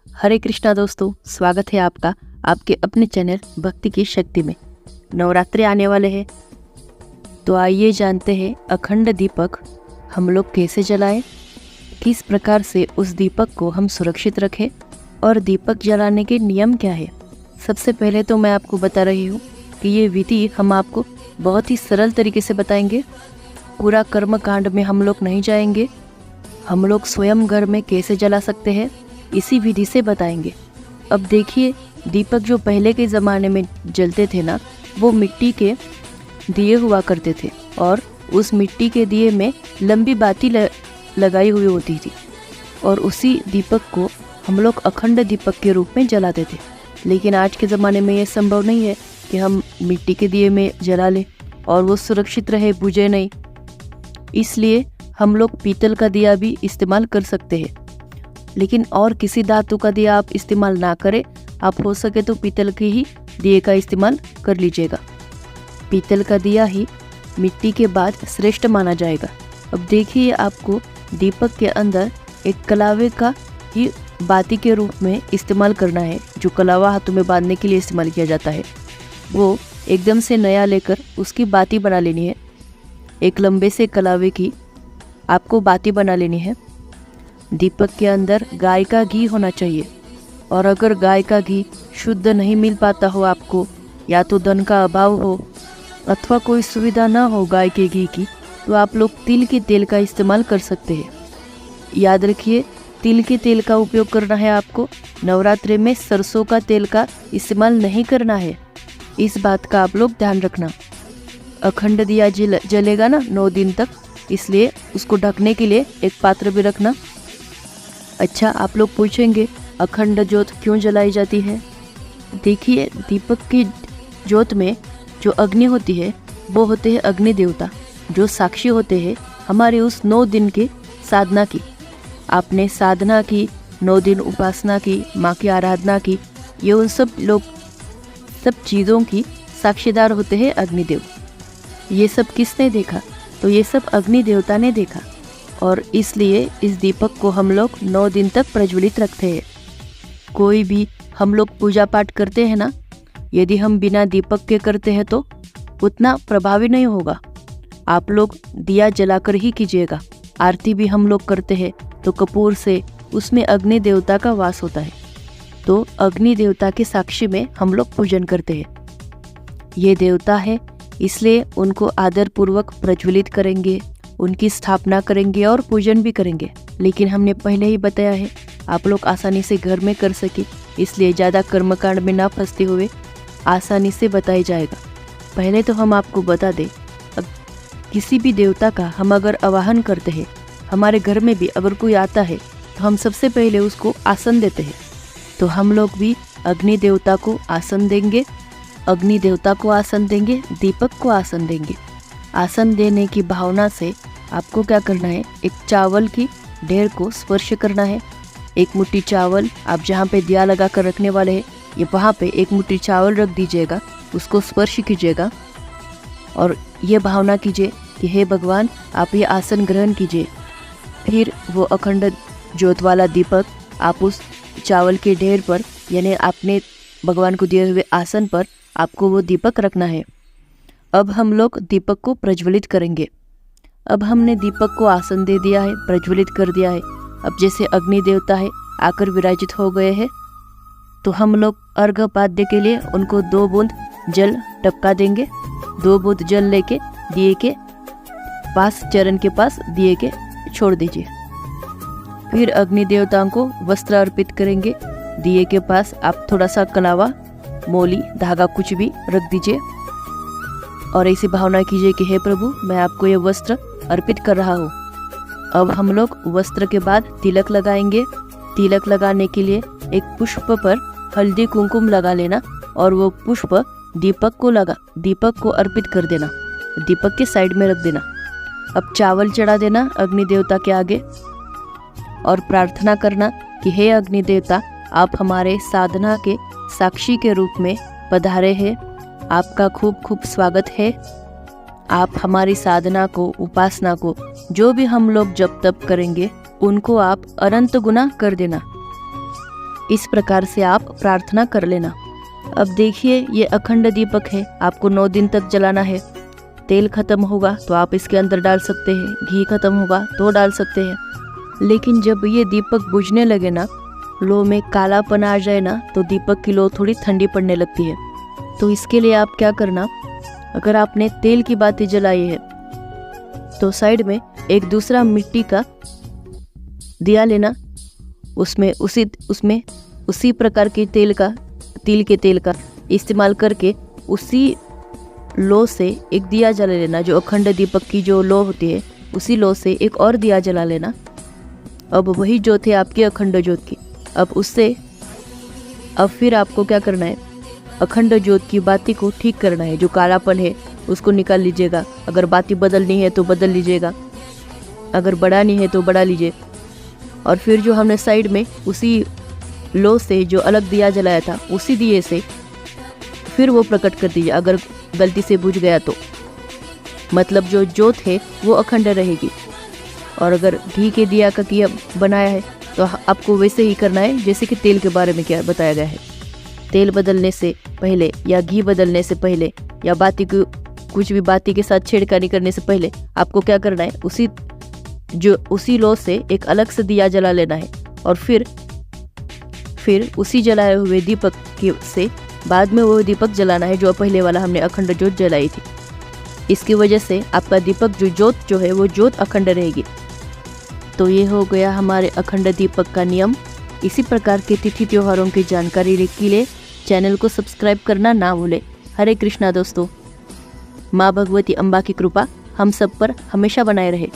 हरे कृष्णा दोस्तों, स्वागत है आपका आपके अपने चैनल भक्ति की शक्ति में। नवरात्रि आने वाले हैं, तो आइए जानते हैं अखंड दीपक हम लोग कैसे जलाएं, किस प्रकार से उस दीपक को हम सुरक्षित रखें और दीपक जलाने के नियम क्या है। सबसे पहले तो मैं आपको बता रही हूँ कि ये विधि हम आपको बहुत ही सरल तरीके से बताएंगे। पूरा कर्म कांड में हम लोग नहीं जाएंगे, हम लोग स्वयं घर में कैसे जला सकते हैं इसी विधि से बताएंगे। अब देखिए, दीपक जो पहले के ज़माने में जलते थे ना, वो मिट्टी के दिए हुआ करते थे और उस मिट्टी के दिए में लंबी बाती लगाई हुई होती थी और उसी दीपक को हम लोग अखंड दीपक के रूप में जलाते थे। लेकिन आज के ज़माने में ये संभव नहीं है कि हम मिट्टी के दिए में जला लें और वो सुरक्षित रहे, बुझे नहीं। इसलिए हम लोग पीतल का दिया भी इस्तेमाल कर सकते हैं, लेकिन और किसी धातु का दिया आप इस्तेमाल ना करें। आप हो सके तो पीतल के ही दिए का इस्तेमाल कर लीजिएगा। पीतल का दिया ही मिट्टी के बाद श्रेष्ठ माना जाएगा। अब देखिए, आपको दीपक के अंदर एक कलावे का ही बाती के रूप में इस्तेमाल करना है। जो कलावा हाथों में बांधने के लिए इस्तेमाल किया जाता है, वो एकदम से नया लेकर उसकी बाती बना लेनी है। एक लंबे से कलावे की आपको बाती बना लेनी है। दीपक के अंदर गाय का घी होना चाहिए, और अगर गाय का घी शुद्ध नहीं मिल पाता हो आपको, या तो धन का अभाव हो अथवा कोई सुविधा ना हो गाय के घी की, तो आप लोग तिल के तेल का इस्तेमाल कर सकते हैं। याद रखिए, तिल के तेल का उपयोग करना है आपको। नवरात्रि में सरसों का तेल का इस्तेमाल नहीं करना है, इस बात का आप लोग ध्यान रखना। अखंड दिया जलेगा ना 9 दिन तक, इसलिए उसको ढकने के लिए एक पात्र भी रखना। अच्छा, आप लोग पूछेंगे अखंड ज्योत क्यों जलाई जाती है। देखिए, दीपक की ज्योत में जो अग्नि होती है वो होते हैं अग्नि देवता, जो साक्षी होते हैं हमारे उस 9 दिन के साधना की। आपने साधना की, 9 दिन उपासना की, माँ की आराधना की, ये उन सब लोग सब चीज़ों की साक्षीदार होते हैं अग्निदेव। ये सब किसने देखा? तो ये सब अग्नि देवता ने देखा, और इसलिए इस दीपक को हम लोग 9 दिन तक प्रज्वलित रखते हैं। कोई भी हम लोग पूजा पाठ करते हैं ना, यदि हम बिना दीपक के करते हैं तो उतना प्रभावी नहीं होगा। आप लोग दिया जलाकर ही कीजिएगा। आरती भी हम लोग करते हैं तो कपूर से, उसमें अग्नि देवता का वास होता है, तो अग्नि देवता के साक्षी में हम लोग पूजन करते हैं। ये देवता है, इसलिए उनको आदरपूर्वक प्रज्वलित करेंगे, उनकी स्थापना करेंगे और पूजन भी करेंगे। लेकिन हमने पहले ही बताया है, आप लोग आसानी से घर में कर सके, इसलिए ज़्यादा कर्मकांड में ना फंसते हुए आसानी से बताया जाएगा। पहले तो हम आपको बता दें, अब किसी भी देवता का हम अगर आवाहन करते हैं, हमारे घर में भी अगर कोई आता है तो हम सबसे पहले उसको आसन देते हैं। तो हम लोग भी अग्नि देवता को आसन देंगे, अग्नि देवता को आसन देंगे, दीपक को आसन देंगे। आसन देने की भावना से आपको क्या करना है, एक चावल की ढेर को स्पर्श करना है। एक मुट्ठी चावल आप जहाँ पे दिया लगा कर रखने वाले हैं, ये वहाँ पे एक मुट्ठी चावल रख दीजिएगा, उसको स्पर्श कीजिएगा और ये भावना कीजिए कि हे भगवान, आप ये आसन ग्रहण कीजिए। फिर वो अखंड ज्योत वाला दीपक आप उस चावल के ढेर पर, यानी आपने भगवान को दिए हुए आसन पर आपको वो दीपक रखना है। अब हम लोग दीपक को प्रज्वलित करेंगे। अब हमने दीपक को आसन दे दिया है, प्रज्वलित कर दिया है। अब जैसे अग्नि देवता है आकर विराजित हो गए हैं, तो हम लोग अर्घ पाद्य के लिए उनको 2 बूंद जल टपका देंगे। 2 बूंद जल लेके दिए के पास, चरण के पास दिए के छोड़ दीजिए। फिर अग्नि देवताओं को वस्त्र अर्पित करेंगे। दिए के पास आप थोड़ा सा कलावा, मोली, धागा कुछ भी रख दीजिए और ऐसी भावना कीजिए कि हे प्रभु, मैं आपको ये वस्त्र अर्पित कर रहा हूँ। अब हम लोग वस्त्र के बाद तिलक लगाएंगे। तिलक लगाने के लिए एक पुष्प पर हल्दी कुमकुम लगा लेना और वो पुष्प दीपक को अर्पित कर देना, दीपक के साइड में रख देना। अब चावल चढ़ा देना अग्नि देवता के आगे और प्रार्थना करना कि हे अग्नि देवता, आप हमारे साधना के साक्षी के रूप में पधारे हैं। आपका खूब खूब स्वागत है। आप हमारी साधना को, उपासना को, जो भी हम लोग जप तप करेंगे, उनको आप अनंत गुना कर देना। इस प्रकार से आप प्रार्थना कर लेना। अब देखिए ये अखंड दीपक है, आपको 9 दिन तक जलाना है। तेल खत्म होगा तो आप इसके अंदर डाल सकते हैं, घी खत्म होगा तो डाल सकते हैं। लेकिन जब ये दीपक बुझने लगे ना, लो में कालापन आ जाए ना, तो दीपक की लो थोड़ी ठंडी पड़ने लगती है। तो इसके लिए आप क्या करना, अगर आपने तेल की बाती जलाई है तो साइड में एक दूसरा मिट्टी का दिया लेना, उसमें उसी प्रकार के तिल के तेल का इस्तेमाल करके उसी लो से एक दिया जला लेना। जो अखंड दीपक की जो लो होती है उसी लो से एक और दिया जला लेना। अब वही ज्योत है आपकी अखंड ज्योत की। अब फिर आपको क्या करना है, अखंड ज्योत की बाती को ठीक करना है। जो कालापन है उसको निकाल लीजिएगा। अगर बाती बदलनी है तो बदल लीजिएगा, अगर बढ़ानी है तो बढ़ा लीजिए। और फिर जो हमने साइड में उसी लो से जो अलग दिया जलाया था उसी दिए से फिर वो प्रकट कर दीजिए। अगर गलती से बुझ गया तो मतलब जो ज्योत है वो अखंड रहेगी। और अगर घी के दिया का किया बनाया है तो आपको वैसे ही करना है जैसे कि तेल के बारे में क्या बताया गया है। तेल बदलने से पहले या घी बदलने से पहले या बाती को कुछ भी बाती के साथ छेड़खानी करने से पहले आपको क्या करना है, उसी लो से एक अलग से दिया जला लेना है। और फिर उसी जलाए हुए दीपक से बाद में वो दीपक जलाना है जो पहले वाला हमने अखंड ज्योत जलाई थी। इसकी वजह से आपका दीपक जो है वो ज्योत अखंड रहेगी। तो ये हो गया हमारे अखंड दीपक का नियम। इसी प्रकार के तिथि त्योहारों की जानकारी के लिए चैनल को सब्सक्राइब करना ना भूले। हरे कृष्णा दोस्तों। माँ भगवती अम्बा की कृपा हम सब पर हमेशा बनाए रहे।